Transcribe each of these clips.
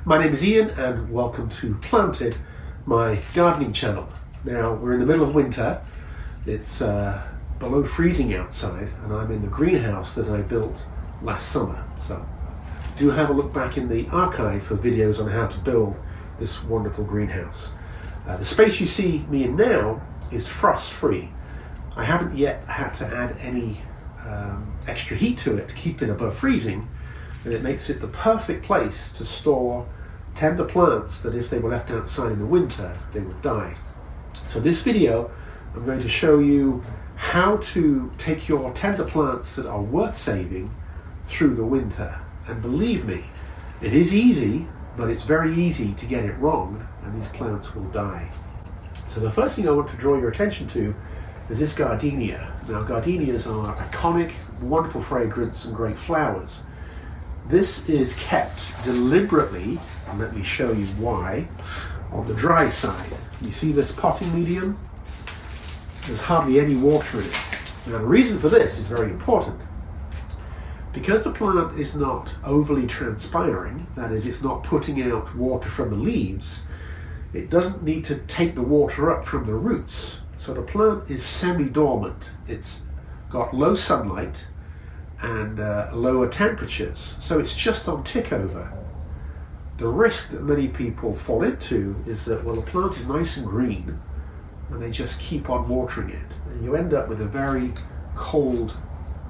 My name is Ian and welcome to Planted, my gardening channel. Now we're in the middle of winter, it's below freezing outside and I'm in the greenhouse that I built last summer. So do have a look back in the archive for videos on how to build this wonderful greenhouse. The space you see me in now is frost free. I haven't yet had to add any extra heat to it to keep it above freezing, and it makes it the perfect place to store tender plants that if they were left outside in the winter, they would die. So this video, I'm going to show you how to take your tender plants that are worth saving through the winter. And believe me, it is easy, but it's very easy to get it wrong, and these plants will die. So the first thing I want to draw your attention to is this gardenia. Now gardenias are iconic, wonderful fragrance and great flowers. This is kept deliberately, and let me show you why, on the dry side. You see this potting medium? There's hardly any water in it. Now the reason for this is very important. Because the plant is not overly transpiring, that is, it's not putting out water from the leaves, it doesn't need to take the water up from the roots. So the plant is semi-dormant. It's got low sunlight and lower temperatures, so it's just on tick over. The risk that many people fall into is that, well, the plant is nice and green and they just keep on watering it, and you end up with a very cold,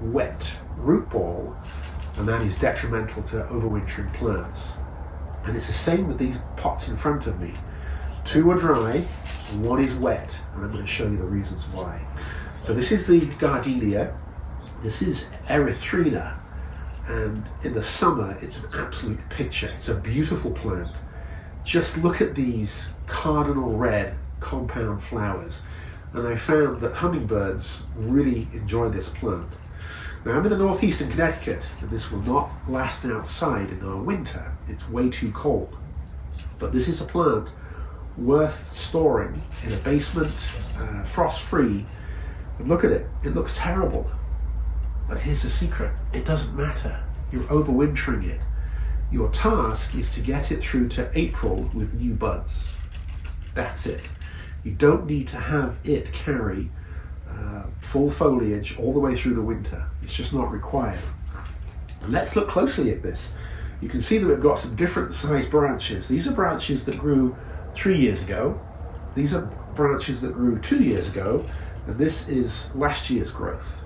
wet root ball, and that is detrimental to overwintering plants. And it's the same with these pots in front of me. Two are dry and one is wet, and I'm going to show you the reasons why. So this is the gardenia. This is erythrina, and in the summer it's an absolute picture. It's a beautiful plant. Just look at these cardinal red compound flowers, and I found that hummingbirds really enjoy this plant. Now I'm in the northeastern Connecticut, and this will not last outside in our winter. It's way too cold. But this is a plant worth storing in a basement, frost-free. And look at it, it looks terrible. But here's the secret, it doesn't matter. You're overwintering it. Your task is to get it through to April with new buds. That's it. You don't need to have it carry full foliage all the way through the winter. It's just not required. And let's look closely at this. You can see that we've got some different sized branches. These are branches that grew 3 years ago. These are branches that grew 2 years ago. And this is last year's growth.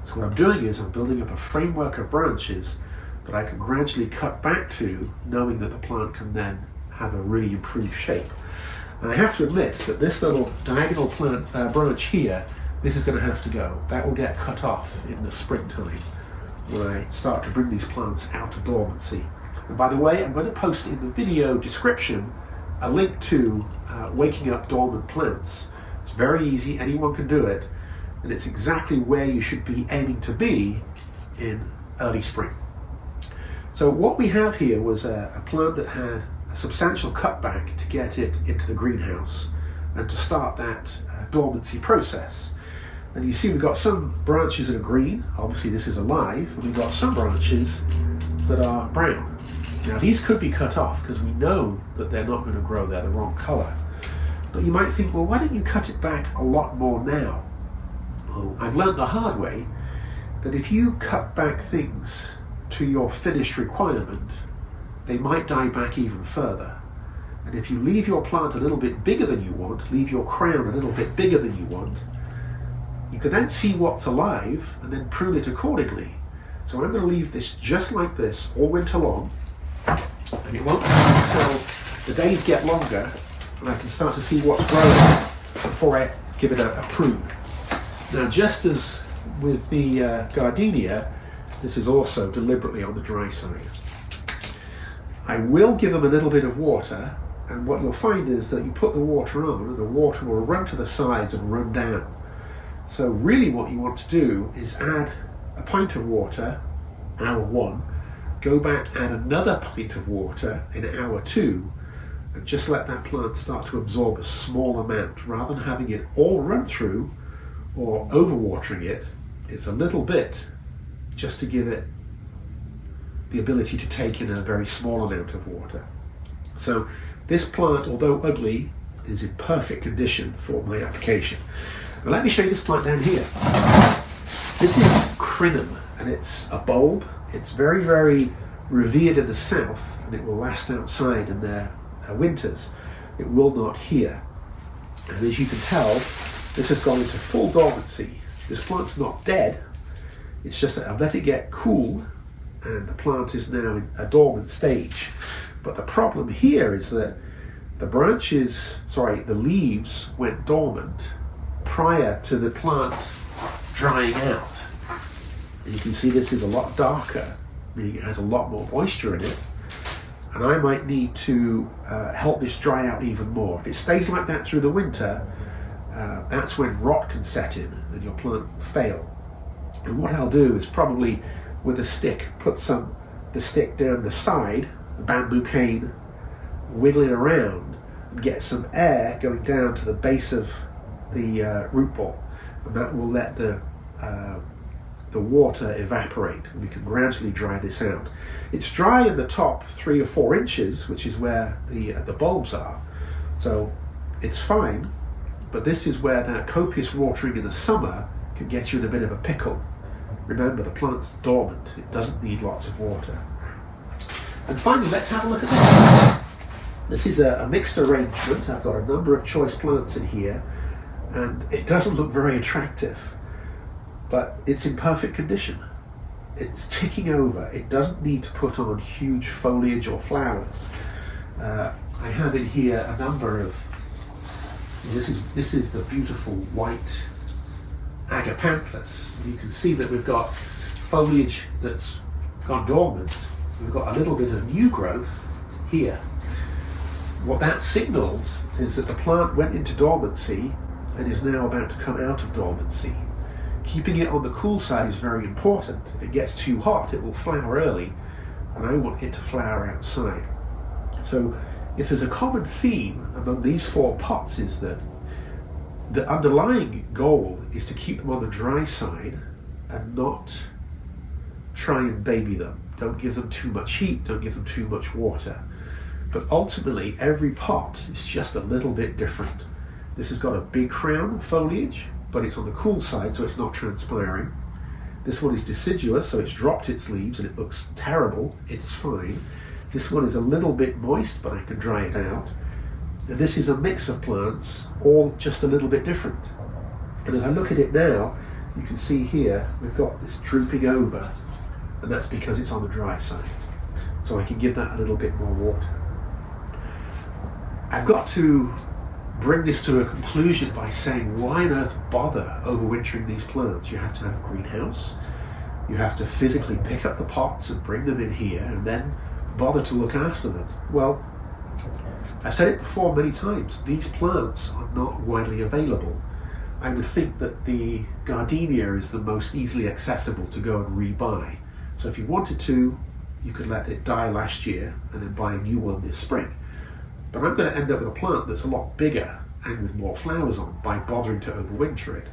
So what I'm doing is I'm building up a framework of branches that I can gradually cut back to, knowing that the plant can then have a really improved shape. And I have to admit that this little diagonal plant branch here, this is going to have to go. That will get cut off in the springtime when I start to bring these plants out of dormancy. And by the way, I'm going to post in the video description a link to waking up dormant plants. It's very easy, anyone can do it. And it's exactly where you should be aiming to be in early spring. So what we have here was a plant that had a substantial cutback to get it into the greenhouse and to start that dormancy process. And you see we've got some branches that are green, obviously this is alive, and we've got some branches that are brown. Now these could be cut off because we know that they're not going to grow, they're the wrong colour. But you might think, well, why don't you cut it back a lot more now? Well, I've learned the hard way that if you cut back things to your finished requirement, they might die back even further. And if you leave your plant a little bit bigger than you want, leave your crown a little bit bigger than you want, you can then see what's alive and then prune it accordingly. So I'm going to leave this just like this all winter long, and it won't be until the days get longer and I can start to see what's growing before I give it a prune. Now, just as with the gardenia, this is also deliberately on the dry side. I will give them a little bit of water, and what you'll find is that you put the water on and the water will run to the sides and run down. So really what you want to do is add a pint of water, hour 1, go back, add another pint of water in hour 2, and just let that plant start to absorb a small amount rather than having it all run through or overwatering it. It's a little bit just to give it the ability to take in a very small amount of water. So this plant, although ugly, is in perfect condition for my application. Now let me show you this plant down here. This is crinum, and it's a bulb. It's very, very revered in the south, and it will last outside in their winters. It will not here. And as you can tell, this has gone into full dormancy. This plant's not dead, it's just that I've let it get cool, and the plant is now in a dormant stage. But the problem here is that the leaves went dormant prior to the plant drying out. And you can see this is a lot darker, meaning it has a lot more moisture in it. And I might need to help this dry out even more. If it stays like that through the winter, that's when rot can set in and your plant will fail. And what I'll do is probably with a stick, put the stick down the side, the bamboo cane, wiggle it around and get some air going down to the base of the root ball, and that will let the water evaporate, and we can gradually dry this out. It's dry in the top 3 or 4 inches, which is where the bulbs are, so it's fine, but this is where that copious watering in the summer can get you in a bit of a pickle. Remember, the plant's dormant, it doesn't need lots of water. And finally, let's have a look at this. This is a mixed arrangement. I've got a number of choice plants in here, and it doesn't look very attractive, but it's in perfect condition. It's ticking over. It doesn't need to put on huge foliage or flowers. I have in here a number of, this is the beautiful white agapanthus. You can see that we've got foliage that's gone dormant. We've got a little bit of new growth here. What that signals is that the plant went into dormancy and is now about to come out of dormancy. Keeping it on the cool side is very important. If it gets too hot, it will flower early, and I want it to flower outside. So if there's a common theme among these 4 pots, is that the underlying goal is to keep them on the dry side and not try and baby them. Don't give them too much heat, don't give them too much water. But ultimately, every pot is just a little bit different. This has got a big crown of foliage, but it's on the cool side, so it's not transpiring. This one is deciduous, so it's dropped its leaves and it looks terrible. It's fine. This one is a little bit moist, but I can dry it out. And this is a mix of plants, all just a little bit different. And as I look at it now, you can see here, we've got this drooping over, and that's because it's on the dry side. So I can give that a little bit more water. I've got to bring this to a conclusion by saying, why on earth bother overwintering these plants? You have to have a greenhouse, you have to physically pick up the pots and bring them in here, and then bother to look after them. Well, I've said it before many times, these plants are not widely available. I would think that the gardenia is the most easily accessible to go and rebuy. So if you wanted to, you could let it die last year and then buy a new one this spring. But I'm going to end up with a plant that's a lot bigger and with more flowers on by bothering to overwinter it.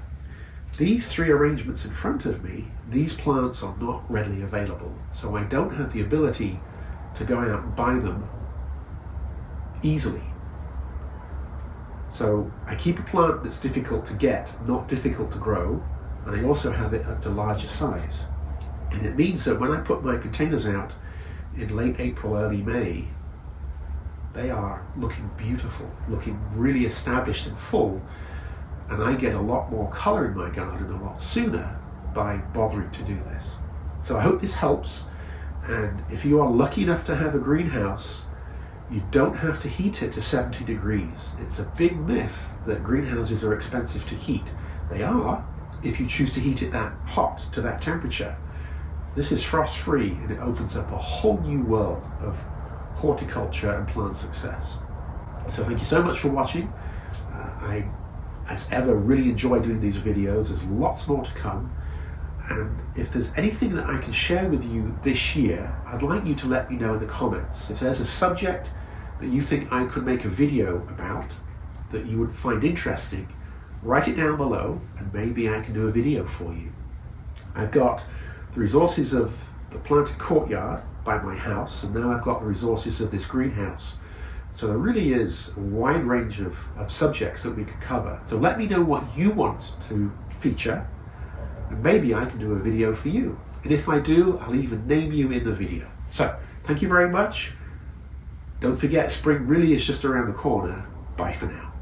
These 3 arrangements in front of me, these plants are not readily available, so I don't have the ability to go out and buy them easily. So I keep a plant that's difficult to get, not difficult to grow, and I also have it at a larger size. And it means that when I put my containers out in late April, early May, they are looking beautiful, looking really established and full, and I get a lot more colour in my garden a lot sooner by bothering to do this. So I hope this helps, and if you are lucky enough to have a greenhouse, you don't have to heat it to 70 degrees. It's a big myth that greenhouses are expensive to heat. They are, if you choose to heat it that hot, to that temperature. This is frost-free, and it opens up a whole new world of horticulture and plant success. So thank you so much for watching. I, as ever, really enjoy doing these videos. There's lots more to come. And if there's anything that I can share with you this year, I'd like you to let me know in the comments. If there's a subject that you think I could make a video about that you would find interesting, write it down below and maybe I can do a video for you. I've got the resources of the planted courtyard by my house, and now I've got the resources of this greenhouse. So there really is a wide range of subjects that we could cover. So let me know what you want to feature, and maybe I can do a video for you. And if I do, I'll even name you in the video. So thank you very much. Don't forget, spring really is just around the corner. Bye for now.